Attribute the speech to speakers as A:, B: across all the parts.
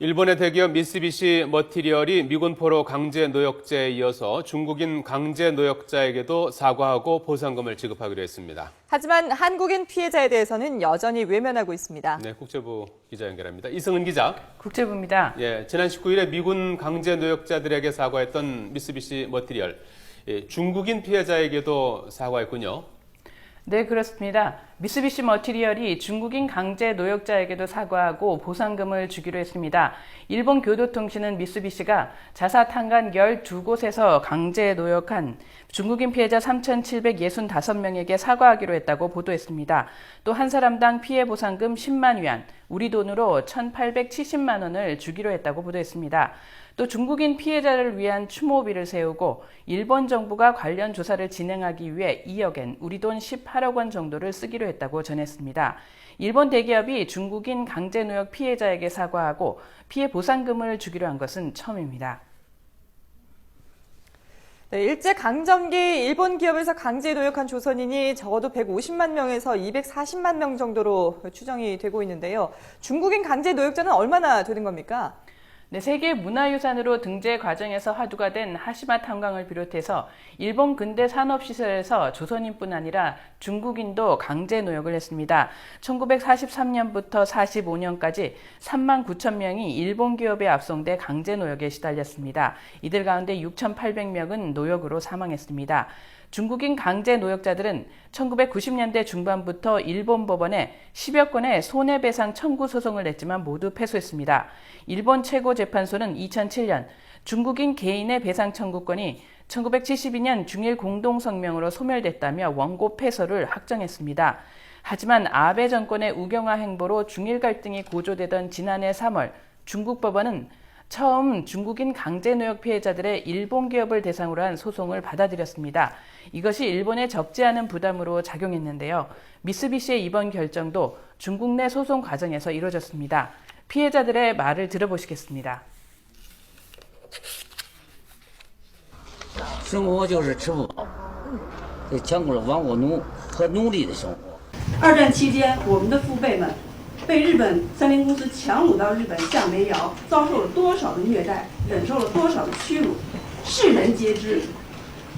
A: 일본의 대기업 미쓰비시 머티리얼이 미군 포로 강제 노역죄에 이어서 중국인 강제 노역자에게도 사과하고 보상금을 지급하기로 했습니다.
B: 하지만 한국인 피해자에 대해서는 여전히 외면하고 있습니다.
A: 네, 국제부 기자 연결합니다. 이승은 기자.
C: 국제부입니다.
A: 지난 19일에 미군 강제 노역자들에게 사과했던 미쓰비시 머티리얼. 중국인 피해자에게도 사과했군요.
C: 네, 그렇습니다. 미쓰비시 머티리얼이 중국인 강제 노역자에게도 사과하고 보상금을 주기로 했습니다. 일본 교도통신은 미쓰비시가 자사탄간 12곳에서 강제 노역한 중국인 피해자 3,765명에게 사과하기로 했다고 보도했습니다. 또 한 사람당 피해 보상금 10만 위안, 우리 돈으로 1,870만 원을 주기로 했다고 보도했습니다. 또 중국인 피해자를 위한 추모비를 세우고 일본 정부가 관련 조사를 진행하기 위해 2억엔, 우리 돈 18억 원 정도를 쓰기로 했다고 전했습니다. 일본 대기업이 중국인 강제노역 피해자에게 사과하고 피해 보상금을 주기로 한 것은 처음입니다.
B: 네, 일제강점기 일본 기업에서 강제 노역한 조선인이 적어도 150만 명에서 240만 명 정도로 추정이 되고 있는데요. 중국인 강제 노역자는 얼마나 되는 겁니까?
C: 네, 세계 문화유산으로 등재 과정에서 화두가 된 하시마 탄광을 비롯해서 일본 근대 산업시설에서 조선인뿐 아니라 중국인도 강제 노역을 했습니다. 1943년부터 45년까지 3만 9천 명이 일본 기업에 압송돼 강제 노역에 시달렸습니다. 이들 가운데 6,800명은 노역으로 사망했습니다. 중국인 강제 노역자들은 1990년대 중반부터 일본 법원에 10여 건의 손해배상 청구 소송을 냈지만 모두 패소했습니다. 일본 최고재판소는 2007년 중국인 개인의 배상 청구권이 1972년 중일 공동성명으로 소멸됐다며 원고 패소를 확정했습니다. 하지만 아베 정권의 우경화 행보로 중일 갈등이 고조되던 지난해 3월 중국 법원은 처음 중국인 강제노역 피해자들의 일본 기업을 대상으로 한 소송을 받아들였습니다. 이것이 일본에 적지 않은 부담으로 작용했는데요. 미쓰비시의 이번 결정도 중국 내 소송 과정에서 이루어졌습니다. 피해자들의 말을 들어보시겠습니다.
D: 生活就是吃不饱，强过了亡国奴和奴隶的生活。
E: 二战期间，我们的父辈们被日本三菱公司强掳到日本向北窑，遭受了多少的虐待，忍受了多少的屈辱，世人皆知。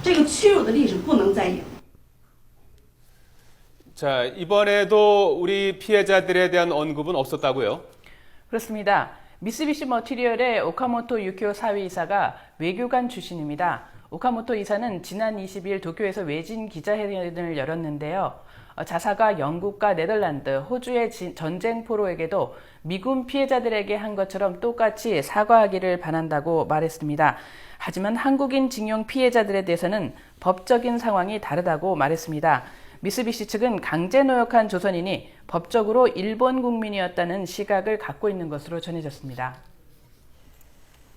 E: 这个屈辱的历史不能再演。
A: 자, 이번에도 우리 피해자들에 대한 언급은 없었다고요?
C: 그렇습니다. 미쓰비시 머티리얼의 오카모토 유키오 사위이사가 외교관 출신입니다. 오카모토 이사는 지난 20일 도쿄에서 외진 기자회견을 열었는데요. 자사가 영국과 네덜란드, 호주의 전쟁 포로에게도 미군 피해자들에게 한 것처럼 똑같이 사과하기를 바란다고 말했습니다. 하지만 한국인 징용 피해자들에 대해서는 법적인 상황이 다르다고 말했습니다. 미쓰비시 측은 강제 노역한 조선인이 법적으로 일본 국민이었다는 시각을 갖고 있는 것으로 전해졌습니다.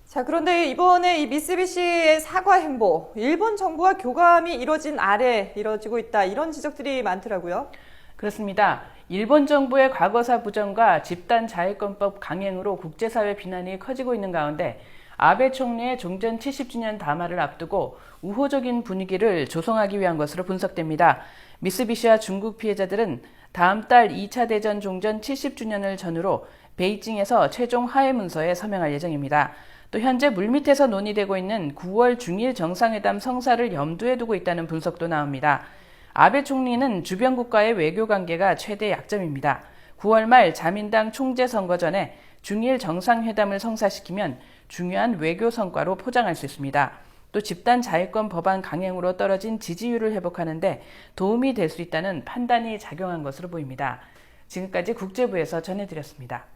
B: 자, 그런데 이번에 이 미쓰비시의 사과 행보, 일본 정부와 교감이 이뤄진 아래 이뤄지고 있다, 이런 지적들이 많더라고요.
C: 그렇습니다. 일본 정부의 과거사 부정과 집단 자해권법 강행으로 국제사회 비난이 커지고 있는 가운데 아베 총리의 종전 70주년 담화를 앞두고 우호적인 분위기를 조성하기 위한 것으로 분석됩니다. 미쓰비시와 중국 피해자들은 다음 달 2차 대전 종전 70주년을 전후로 베이징에서 최종 화해 문서에 서명할 예정입니다. 또 현재 물밑에서 논의되고 있는 9월 중일 정상회담 성사를 염두에 두고 있다는 분석도 나옵니다. 아베 총리는 주변 국가의 외교 관계가 최대 약점입니다. 9월 말 자민당 총재 선거 전에 중일 정상회담을 성사시키면 중요한 외교 성과로 포장할 수 있습니다. 또 집단 자해권 법안 강행으로 떨어진 지지율을 회복하는 데 도움이 될 수 있다는 판단이 작용한 것으로 보입니다. 지금까지 국제부에서 전해드렸습니다.